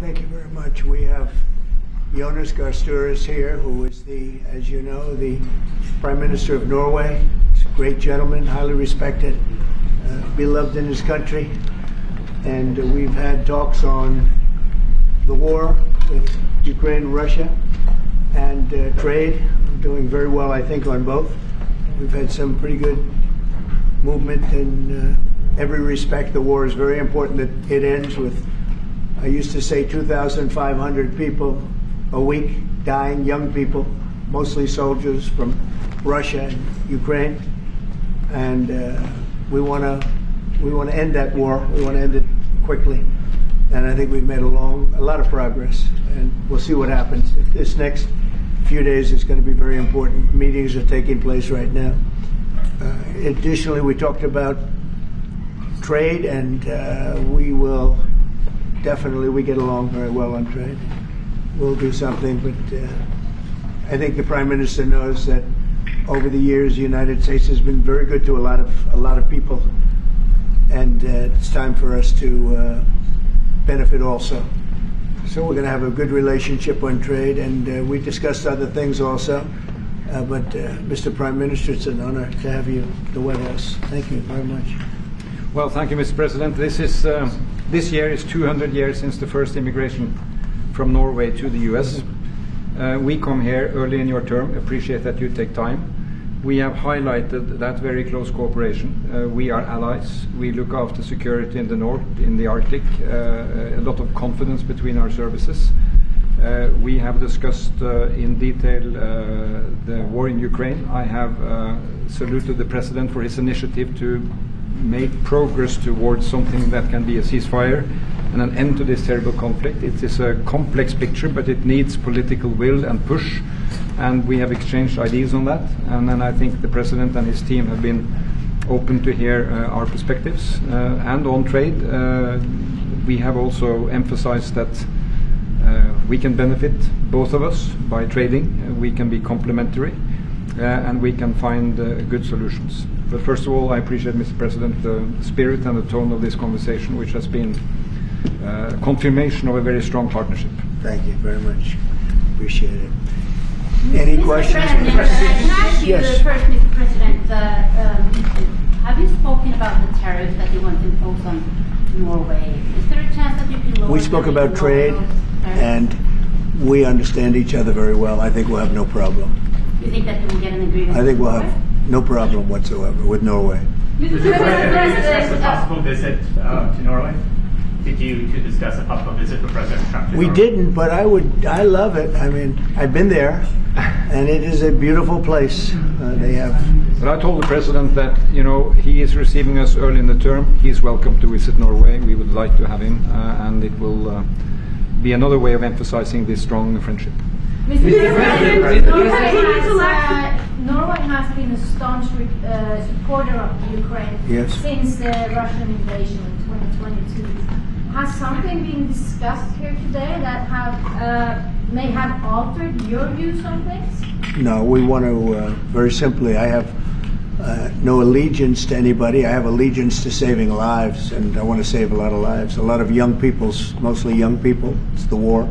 Thank you very much. We have Jonas Gahr is here, who is the, as you know, the Prime Minister of Norway. He's a great gentleman, highly respected, beloved in his country. And we've had talks on the war with Ukraine and Russia and trade. We're doing very well, I think, on both. We've had some pretty good movement in every respect. The war is very important that it ends with, I used to say, 2,500 people a week dying, young people, mostly soldiers from Russia and Ukraine. And we want to end that war. We want to end it quickly. And I think we've made a lot of progress. And we'll see what happens. This next few days is going to be very important. Meetings are taking place right now. Additionally, we talked about trade, and we will definitely, we get along very well on trade. We'll do something, but I think the Prime Minister knows that over the years the United States has been very good to a lot of people, and it's time for us to benefit also. So we're going to have a good relationship on trade, and we discussed other things also. But Mr. Prime Minister, it's an honor to have you at the White House. Thank you very much. Well, thank you, Mr. President. This year is 200 years since the first immigration from Norway to the U.S. We come here early in your term. Appreciate that you take time. We have highlighted that very close cooperation. We are allies. We look after security in the north, in the Arctic. A lot of confidence between our services. We have discussed in detail the war in Ukraine. I have saluted the President for his initiative to make progress towards something that can be a ceasefire and an end to this terrible conflict. It is a complex picture, but it needs political will and push, and we have exchanged ideas on that. And then I think the President and his team have been open to hear our perspectives. And on trade, we have also emphasized that we can benefit, both of us, by trading. We can be complementary, and we can find good solutions. But first of all, I appreciate, Mr. President, the spirit and the tone of this conversation, which has been confirmation of a very strong partnership. Thank you very much. Appreciate it. Any Mr. questions? President, can I ask you Yes. first, Mr. President, have you spoken about the tariffs that you want to impose on Norway? Is there a chance that you can lower? We spoke about trade, and we understand each other very well. I think we'll have no problem. You think that you will get an agreement? I think we'll have no problem whatsoever with Norway. Mr. President, have you discussed a possible visit to Norway? Did you discuss a possible visit for President Trump to We Norway? didn't, but I love it. I mean, I've been there, and it is a beautiful place. They have. But I told the President that, you know, he is receiving us early in the term. He's welcome to visit Norway. We would like to have him, and it will be another way of emphasizing this strong friendship. Mr. President, Norway has been a staunch supporter of Ukraine since the Russian invasion in 2022. Has something been discussed here today that may have altered your views on things? No, we want to, very simply, I have no allegiance to anybody. I have allegiance to saving lives, and I want to save a lot of lives. A lot of young people, mostly young people. It's the war.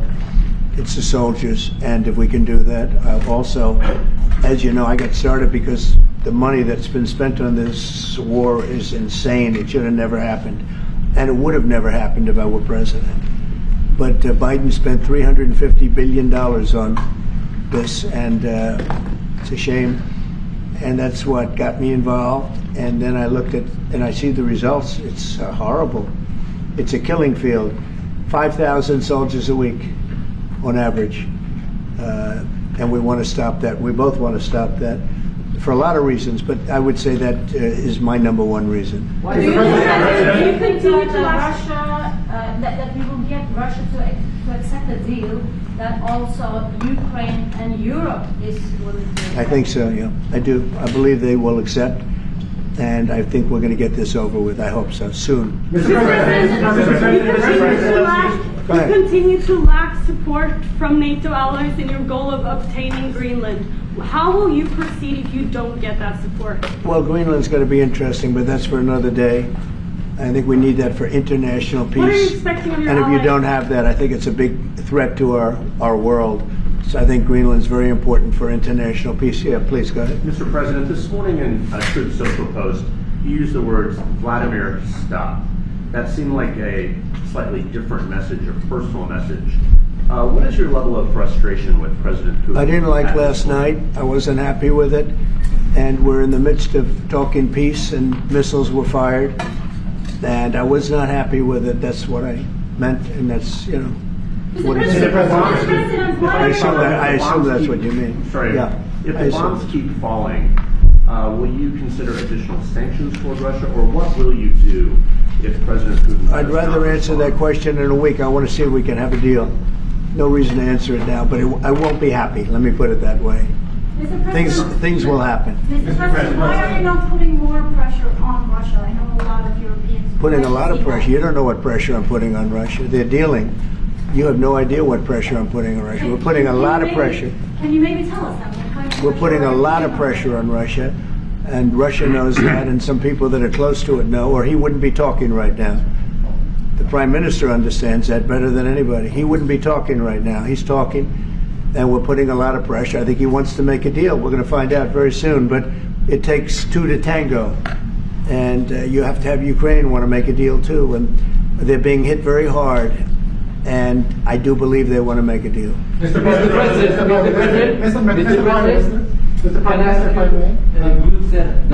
It's the soldiers, and if we can do that, also, as you know, I got started because the money that's been spent on this war is insane. It should have never happened, and it would have never happened if I were president. But Biden spent $350 billion on this, and it's a shame, and that's what got me involved. And then I looked at, and I see the results. It's horrible. It's a killing field. 5,000 soldiers a week on average, and we want to stop that. We both want to stop that for a lot of reasons, but I would say that is my number one reason. Why do you continue to Russia, that we will get Russia to accept a deal that also Ukraine and Europe is willing to? I think so, yeah. I do. I believe they will accept, and I think we're going to get this over with. I hope so, soon. Mr. President, you continue to lack support from NATO allies in your goal of obtaining Greenland. How will you proceed if you don't get that support? Well, Greenland's going to be interesting, but that's for another day. I think we need that for international peace. What are you expecting of your And if you allies? don't have that, I think it's a big threat to our world. So I think Greenland's very important for international peace. Yeah, please go ahead. Mr. President, this morning in a Truth Social post, you used the words Vladimir, stop. That seemed like a slightly different message, a personal message. What is your level of frustration with President Putin? I didn't like last night. I wasn't happy with it. And we're in the midst of talking peace, and missiles were fired. And I was not happy with it. That's what I meant, and that's, you know, what it is. I assume that's what you mean. Sorry. Yeah. If the bombs keep falling, will you consider additional sanctions toward Russia, or what will you do if President Putin... I'd rather answer that question in a week. I want to see if we can have a deal. No reason to answer it now, but I won't be happy. Let me put it that way. Things will happen. Mr. President, why are you not putting more pressure on Russia? I know a lot of Europeans... Putting a lot of pressure. You don't know what pressure I'm putting on Russia. They're dealing. You have no idea what pressure I'm putting on Russia. We're putting a lot of pressure. Can you maybe tell us that? We're putting a lot of pressure on Russia, and Russia knows that, and some people that are close to it know, or he wouldn't be talking right now. The Prime Minister understands that better than anybody. He wouldn't be talking right now. He's talking, and we're putting a lot of pressure. I think he wants to make a deal. We're going to find out very soon, but it takes two to tango, and you have to have Ukraine want to make a deal too, and they're being hit very hard, and I do believe they want to make a deal. Mr. President, you said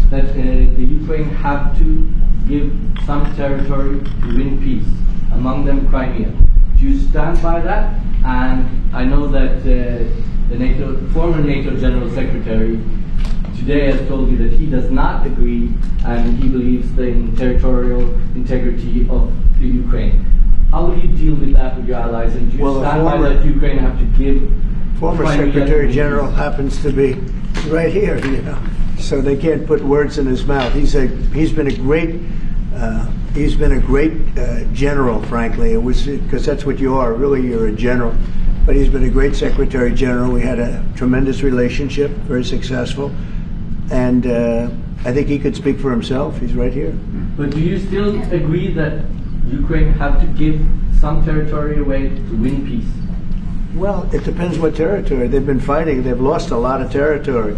that the Ukraine have to give some territory to win peace, among them Crimea. Do you stand by that? And I know that the former NATO General Secretary today has told you that he does not agree, and he believes in territorial integrity of the Ukraine. How will you deal with that with your allies? And do you stand by that Ukraine have to give? Former Secretary General happens to be right here, you know, so they can't put words in his mouth. He's been a great general, frankly. It was because that's what you are. Really, you're a general. But he's been a great Secretary General. We had a tremendous relationship, very successful, and I think he could speak for himself. He's right here. But do you still agree that Ukraine have to give some territory away to win peace? Well, it depends what territory. They've been fighting. They've lost a lot of territory.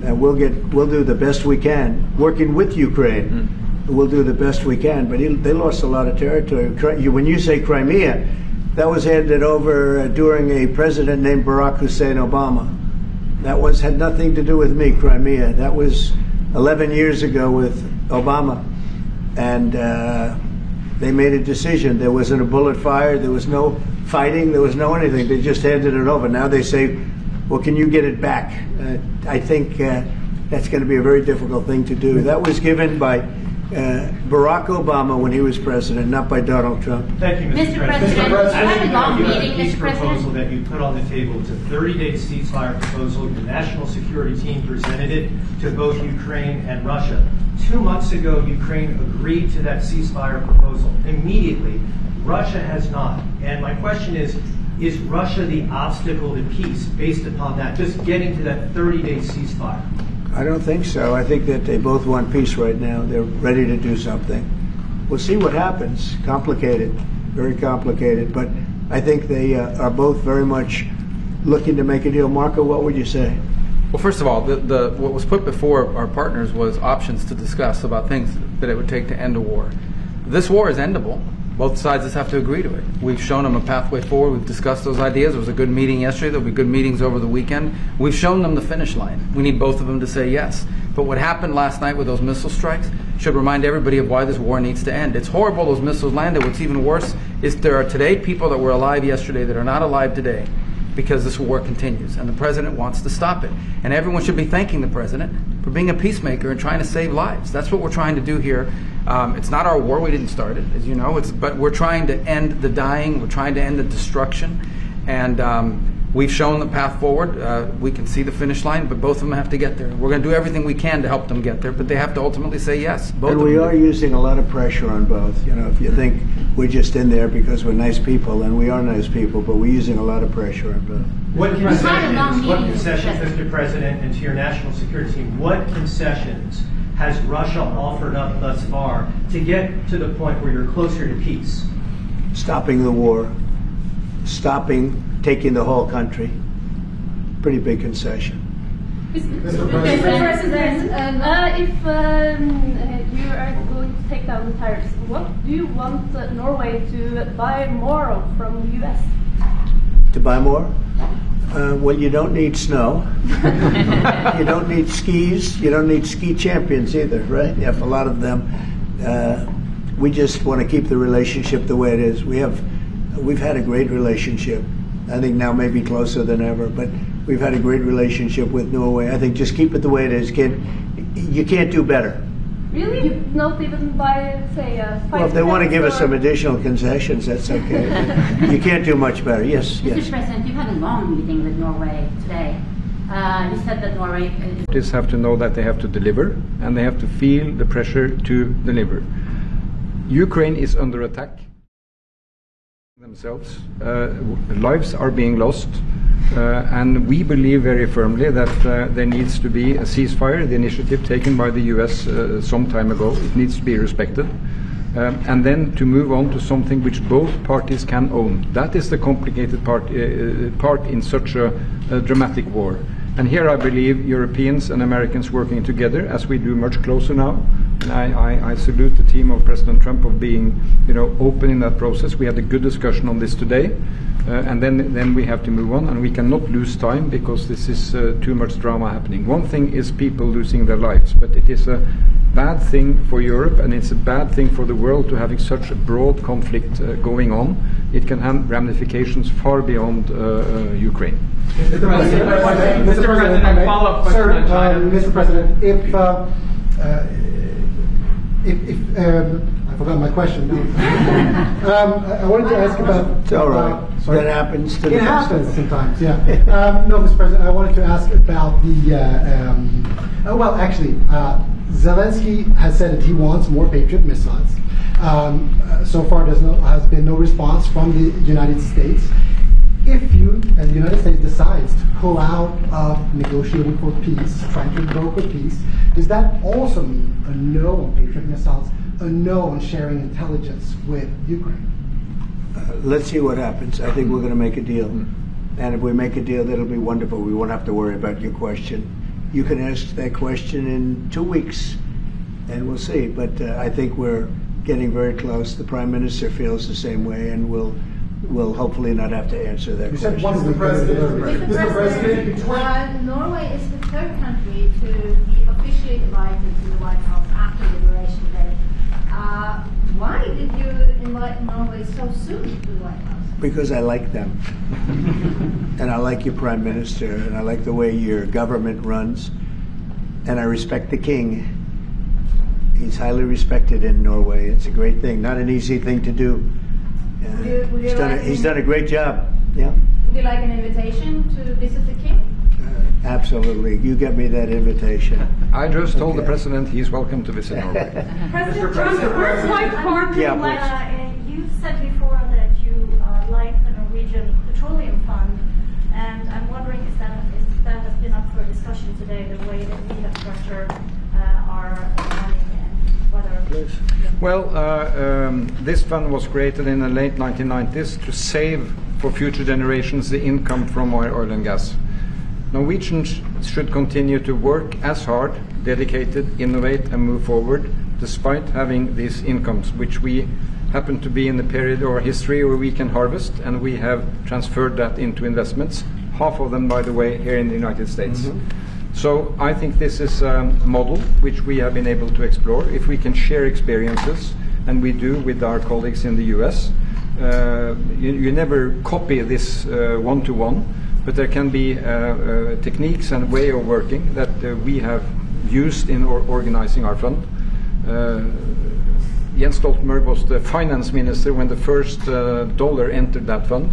And we'll do the best we can. Working with Ukraine, we'll do the best we can. But they lost a lot of territory. When you say Crimea, that was handed over during a president named Barack Hussein Obama. That had nothing to do with me, Crimea. That was 11 years ago with Obama. And they made a decision. There wasn't a bullet fired. There was no fighting. There was no anything. They just handed it over. Now they say, well, can you get it back? I think that's going to be a very difficult thing to do. That was given by Barack Obama when he was president, not by Donald Trump. Thank you, Mr. President. Mr. President, I had a long meeting, peace Mr. President. proposal that you put on the table. It's a 30-day ceasefire proposal. Your national security team presented it to both Ukraine and Russia. 2 months ago, Ukraine agreed to that ceasefire proposal immediately. Russia has not. And my question is Russia the obstacle to peace based upon that, just getting to that 30-day ceasefire? I don't think so. I think that they both want peace right now. They're ready to do something. We'll see what happens. Complicated, very complicated. But I think they are both very much looking to make a deal. Marco, what would you say? Well, first of all, what was put before our partners was options to discuss about things that it would take to end a war. This war is endable. Both sides just have to agree to it. We've shown them a pathway forward. We've discussed those ideas. It was a good meeting yesterday. There'll be good meetings over the weekend. We've shown them the finish line. We need both of them to say yes. But what happened last night with those missile strikes should remind everybody of why this war needs to end. It's horrible those missiles landed. What's even worse is there are today people that were alive yesterday that are not alive today because this war continues, and the president wants to stop it. And everyone should be thanking the president for being a peacemaker and trying to save lives. That's what we're trying to do here. It's not our war. We didn't start it, as you know. But we're trying to end the dying. We're trying to end the destruction. And we've shown the path forward. We can see the finish line, but both of them have to get there. We're going to do everything we can to help them get there, but they have to ultimately say yes. Both and of we them are using a lot of pressure on both. You know, if you think we're just in there because we're nice people, and we are nice people, but we're using a lot of pressure on both. What concessions, Mr. President, and to your national security team, what concessions has Russia offered up thus far to get to the point where you're closer to peace? Stopping the war, taking the whole country. Pretty big concession. Mr. President, if you are going to take down the tariffs, what do you want Norway to buy more of from the U.S.? To buy more? Well, you don't need snow. You don't need skis. You don't need ski champions either, right? You have a lot of them. We just want to keep the relationship the way it is. We've had a great relationship. I think now maybe closer than ever, but we've had a great relationship with Norway. I think just keep it the way it is, kid. You can't do better. Really? You not even buy, say, well, if they want to give us some additional concessions, that's okay. You can't do much better. Yes, Mr. yes. President, you had a long meeting with Norway today. You said that Norway just have to know that they have to deliver, and they have to feel the pressure to deliver. Ukraine is under attack themselves. Lives are being lost. And we believe very firmly that there needs to be a ceasefire, the initiative taken by the US some time ago. It needs to be respected. And then to move on to something which both parties can own. That is the complicated part in such a dramatic war. And here I believe Europeans and Americans working together, as we do much closer now. And I salute the team of President Trump of being, open in that process. We had a good discussion on this today. And then we have to move on, and we cannot lose time because this is too much drama happening. One thing is people losing their lives, but it is a bad thing for Europe, and it's a bad thing for the world to having such a broad conflict going on. It can have ramifications far beyond Ukraine. Mr. President, follow-up question on China. Mr. President, if I forgot my question. I wanted to ask about. It's all right. That happens to the It best happens of us. sometimes, yeah. No, Mr. President, I wanted to ask about the. Well, actually, Zelensky has said that he wants more Patriot missiles. So far, has been no response from the United States. If you, as the United States, decides to pull out of negotiating for peace, trying to broker peace, does that also mean a no on Patriot missiles, a no on sharing intelligence with Ukraine? Let's see what happens. I think we're going to make a deal. And if we make a deal, that'll be wonderful. We won't have to worry about your question. You can ask that question in 2 weeks, and we'll see. But I think we're getting very close. The Prime Minister feels the same way, and we'll hopefully not have to answer that question. Mr. President, Norway is the third country to be officially invited to the White House after Liberation Day. Why did you invite Norway so soon to the White House? Because I like them. And I like your Prime Minister, and I like the way your government runs. And I respect the King. He's highly respected in Norway. It's a great thing, not an easy thing to do. He's done a great job. Yeah. Would you like an invitation to visit the King? Absolutely. You get me that invitation. I just told the President he's welcome to visit Norway. President Trump, the first white party you said before that you like the Norwegian Petroleum Fund, and I'm wondering if that has been up for discussion today, the way that we have structured our money and whether. Please. Well, this fund was created in the late 1990s to save for future generations the income from oil and gas. Norwegians should continue to work as hard, dedicated, innovate and move forward despite having these incomes, which we happen to be in the period or history where we can harvest, and we have transferred that into investments, half of them, by the way, here in the United States. Mm-hmm. So I think this is a model which we have been able to explore. If we can share experiences, and we do with our colleagues in the US, you never copy this one-to-one, but there can be techniques and way of working that we have used in organizing our fund. Jens Stoltenberg was the finance minister when the first dollar entered that fund.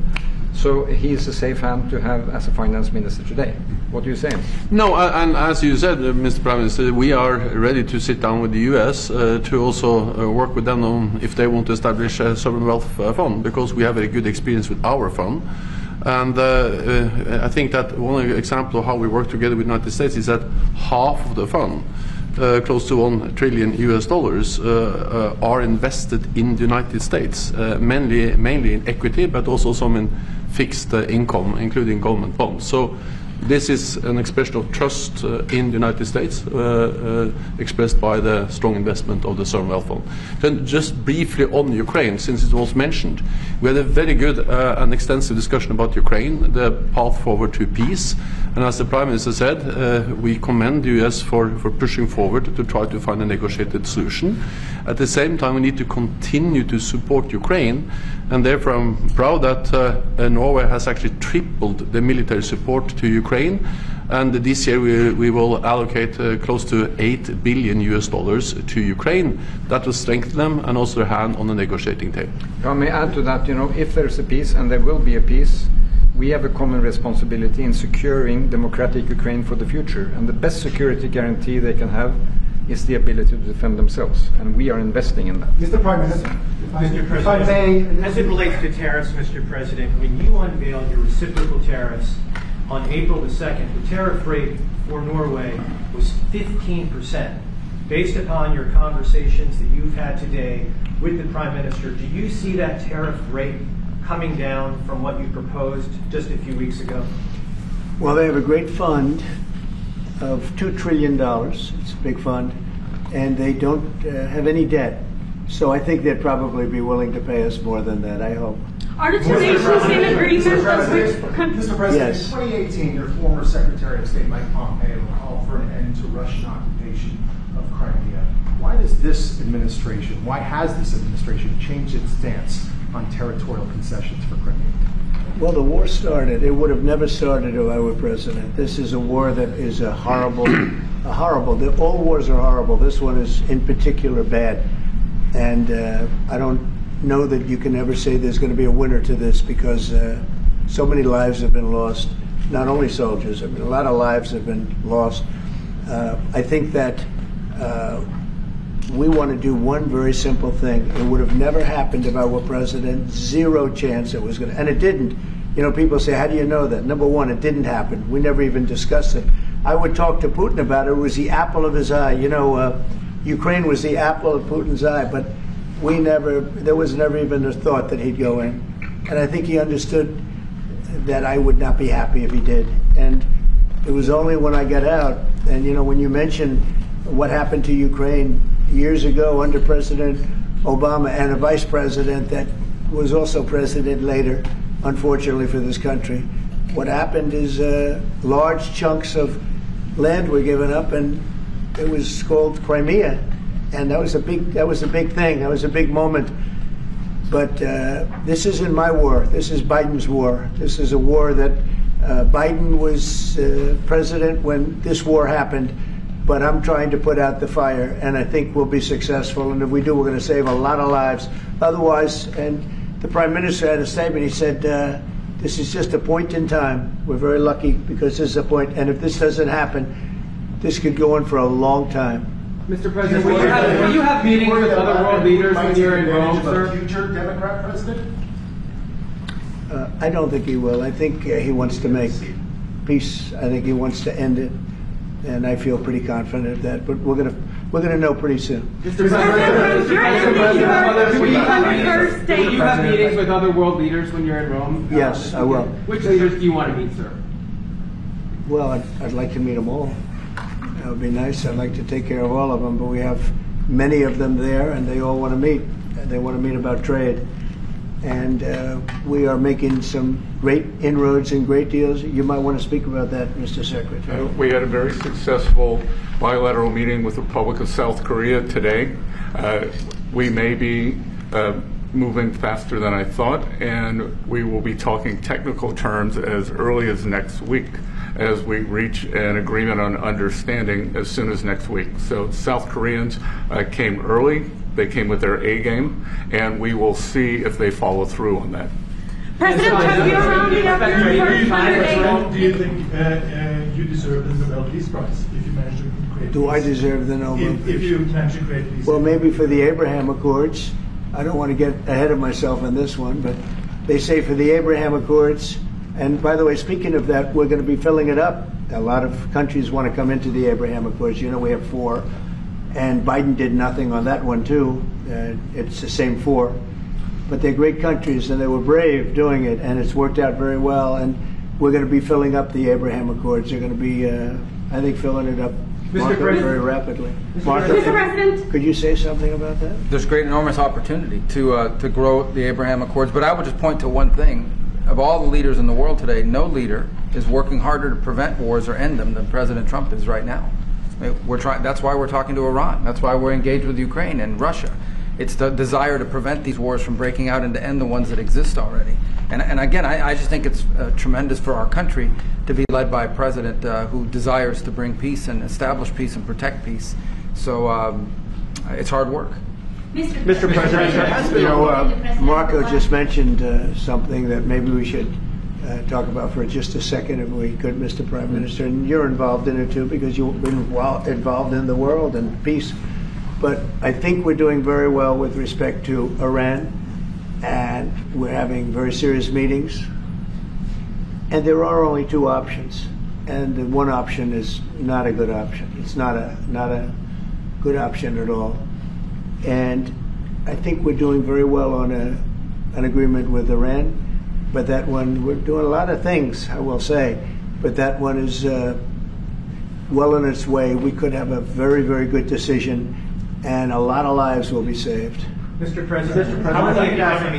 So he is a safe hand to have as a finance minister today. What do you say? No, and as you said, Mr. Prime Minister, we are ready to sit down with the US to also work with them on if they want to establish a sovereign wealth fund, because we have a good experience with our fund. And I think that one example of how we work together with the United States is that half of the fund close to $1 trillion are invested in the United States, mainly in equity, but also some in fixed income, including government bonds. So this is an expression of trust in the United States, expressed by the strong investment of the Sovereign Wealth Fund. Then just briefly on Ukraine, since it was mentioned, we had a very good and extensive discussion about Ukraine, the path forward to peace. And as the Prime Minister said, we commend the US for pushing forward to try to find a negotiated solution. At the same time, we need to continue to support Ukraine, and therefore I'm proud that Norway has actually tripled the military support to Ukraine, and this year we will allocate close to $8 billion to Ukraine. That will strengthen them and also their hand on the negotiating table. I may add to that, if there's a peace, and there will be a peace, we have a common responsibility in securing democratic Ukraine for the future, and the best security guarantee they can have is the ability to defend themselves, and we are investing in that. Mr. Prime Minister, if I may, as it relates to tariffs, Mr. President, when you unveiled your reciprocal tariffs on April the 2nd, the tariff rate for Norway was 15%. Based upon your conversations that you've had today with the Prime Minister, do you see that tariff rate coming down from what you proposed just a few weeks ago? Well, they have a great fund of $2 trillion. It's a big fund, and they don't have any debt. So I think they'd probably be willing to pay us more than that, I hope. Are the two nations in agreement of which Mr. President, Yes. in 2018, your former Secretary of State Mike Pompeo called for an end to Russian occupation of Crimea. Why does this administration, why has this administration changed its stance on territorial concessions for Crimea? Well, the war started. It would have never started if I were president. This is a war that is horrible. All wars are horrible. This one is in particular bad. And I don't know that you can ever say there's going to be a winner to this, because so many lives have been lost. Not only soldiers, I mean, a lot of lives have been lost. I think that we want to do one very simple thing. It would have never happened if I were president. Zero chance it was going to, and it didn't. People say, how do you know that? Number one, it didn't happen. We never even discussed it. I would talk to Putin about it. It was the apple of his eye. Ukraine was the apple of Putin's eye, but there was never even a thought that he'd go in. And I think he understood that I would not be happy if he did. And it was only when I got out, and when you mention what happened to Ukraine years ago under President Obama and a vice president that was also president later, unfortunately for this country, what happened is large chunks of land were given up, and it was called Crimea, and that was a big thing. That was a big moment. But this isn't my war. This is Biden's war. This is a war that Biden was president when this war happened. But I'm trying to put out the fire, and I think we'll be successful. And if we do, we're going to save a lot of lives. Otherwise, and the Prime Minister had a statement. He said, this is just a point in time. We're very lucky because this is a point. And if this doesn't happen, this could go on for a long time. Mr. President, will you have meetings with other world leaders when you're in Rome, sir? Future Democrat president? I don't think he will. I think he wants to make peace. I think he wants to end it. And I feel pretty confident of that, but we're gonna know pretty soon. Mr. President, will you have meetings with other world leaders when you're in Rome? Yes, I will. Which leaders do you want to meet, sir? Well, I'd like to meet them all. That would be nice. I'd like to take care of all of them, but we have many of them there, and they all want to meet. They want to meet about trade. And we are making some great inroads and great deals. You might want to speak about that, Mr. Secretary. We had a very successful bilateral meeting with the Republic of South Korea today. We may be moving faster than I thought, and we will be talking technical terms as early as next week, as we reach an agreement on understanding as soon as next week. So South Koreans came early. They came with their A game, and we will see if they follow through on that. President Trump, you're around the other Do you think you deserve the Nobel Peace Prize if you manage to create Do I deserve the Nobel Peace? If you manage to create peace? Well, maybe for the Abraham Accords. I don't want to get ahead of myself on this one, but they say for the Abraham Accords. And by the way, speaking of that, we're going to be filling it up. A lot of countries want to come into the Abraham Accords. We have 4. And Biden did nothing on that one, too. It's the same four. But they're great countries, and they were brave doing it, and it's worked out very well. And we're going to be filling up the Abraham Accords. They're going to be, I think, filling it up very rapidly. Mr. President, could you say something about that? There's great, enormous opportunity to grow the Abraham Accords. But I would just point to one thing. Of all the leaders in the world today, no leader is working harder to prevent wars or end them than President Trump is right now. That's why we're talking to Iran. That's why we're engaged with Ukraine and Russia. It's the desire to prevent these wars from breaking out and to end the ones that exist already. And again, I just think it's tremendous for our country to be led by a president who desires to bring peace and establish peace and protect peace. So it's hard work. Mr. President, Marco just mentioned something that maybe we should talk about for just a second, if we could, Mr. Prime Minister. And you're involved in it too, because you've been involved in the world and peace. But I think we're doing very well with respect to Iran, and we're having very serious meetings. And there are only two options, and the one option is not a good option. It's not a good option at all. And I think we're doing very well on an agreement with Iran. But that one, we're doing a lot of things, I will say. But that one is well on its way. We could have a very, very good decision, and a lot of lives will be saved. Mr. President, on the economy,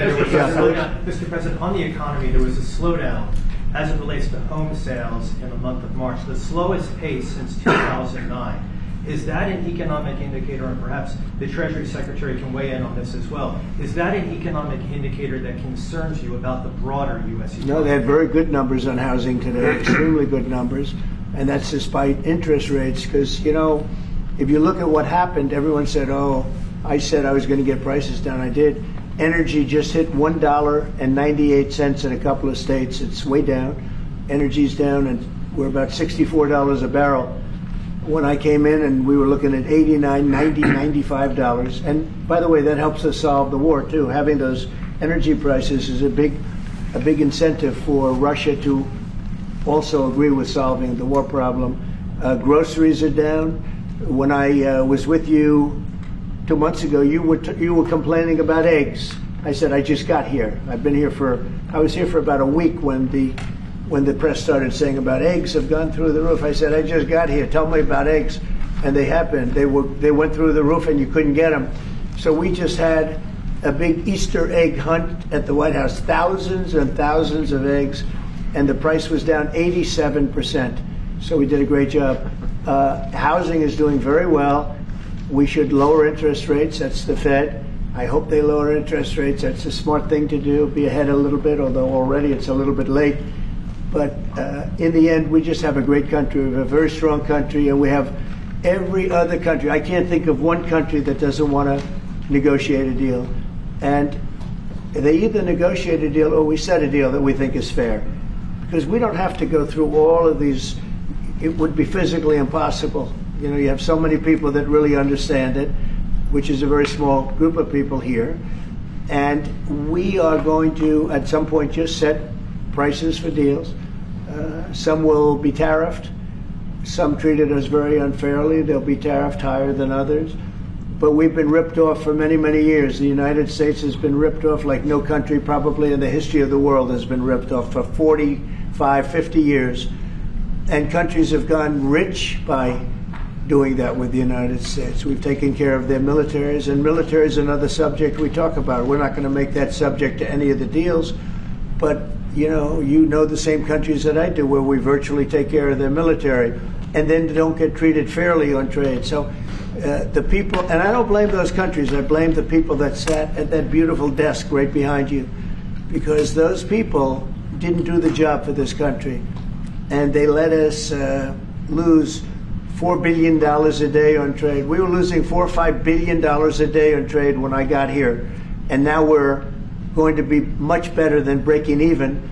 there was a slowdown as it relates to home sales in the month of March, the slowest pace since 2009. Is that an economic indicator, and perhaps the Treasury Secretary can weigh in on this as well, is that an economic indicator that concerns you about the broader U.S. economy? No, they had very good numbers on housing today, extremely good numbers, and that's despite interest rates, because, you know, if you look at what happened, everyone said, oh, I said I was going to get prices down. I did. Energy just hit $1.98 in a couple of states. It's way down. Energy's down, and we're about $64 a barrel. When I came in, and we were looking at $89, $90, $95. And by the way, that helps us solve the war too. Having those energy prices is a big incentive for Russia to also agree with solving the war problem. Groceries are down. When I was with you 2 months ago, you were complaining about eggs. I said, I just got here. I was here for about a week when the press started saying about eggs have gone through the roof. I said, I just got here. Tell me about eggs. And they happened. They went through the roof, and you couldn't get them. So we just had a big Easter egg hunt at the White House. Thousands and thousands of eggs, and the price was down 87%. So we did a great job. Housing is doing very well. We should lower interest rates. That's the Fed. I hope they lower interest rates. That's a smart thing to do. Be ahead a little bit, although already it's a little bit late. But in the end, we just have a great country. We have a very strong country, and we have every other country. I can't think of one country that doesn't want to negotiate a deal. And they either negotiate a deal or we set a deal that we think is fair. Because we don't have to go through all of these. It would be physically impossible. You know, you have so many people that really understand it, which is a very small group of people here. And we are going to, at some point, just set prices for deals. Some will be tariffed. Some treated us very unfairly. They'll be tariffed higher than others. But we've been ripped off for many, many years. The United States has been ripped off like no country probably in the history of the world has been ripped off for 45, 50 years. And countries have gone rich by doing that with the United States. We've taken care of their militaries, and military is another subject we talk about. We're not going to make that subject to any of the deals, but you know the same countries that I do, where we virtually take care of their military, and then don't get treated fairly on trade. So the people, and I don't blame those countries, I blame the people that sat at that beautiful desk right behind you, because those people didn't do the job for this country, and they let us lose $4 billion a day on trade. We were losing $4 or $5 billion a day on trade when I got here, and now we're going to be much better than breaking even,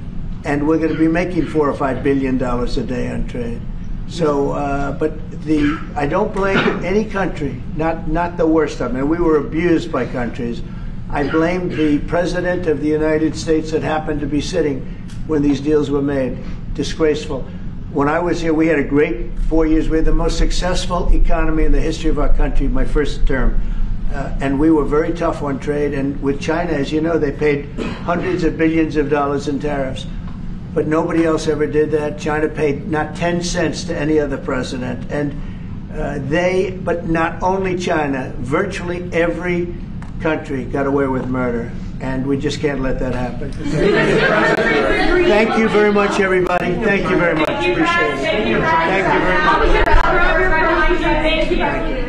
and we're going to be making $4 or $5 billion a day on trade. So, I don't blame any country, not the worst of them. We were abused by countries. I blame the President of the United States that happened to be sitting when these deals were made. Disgraceful. when I was here, we had a great 4 years. We had the most successful economy in the history of our country, my first term. And we were very tough on trade. And with China, as you know, they paid hundreds of billions of dollars in tariffs. But nobody else ever did that. China paid not 10 cents to any other president. And but not only China, virtually every country got away with murder. And we just can't let that happen. Thank you very much, everybody. Thank you very much. Appreciate it. Thank you very much.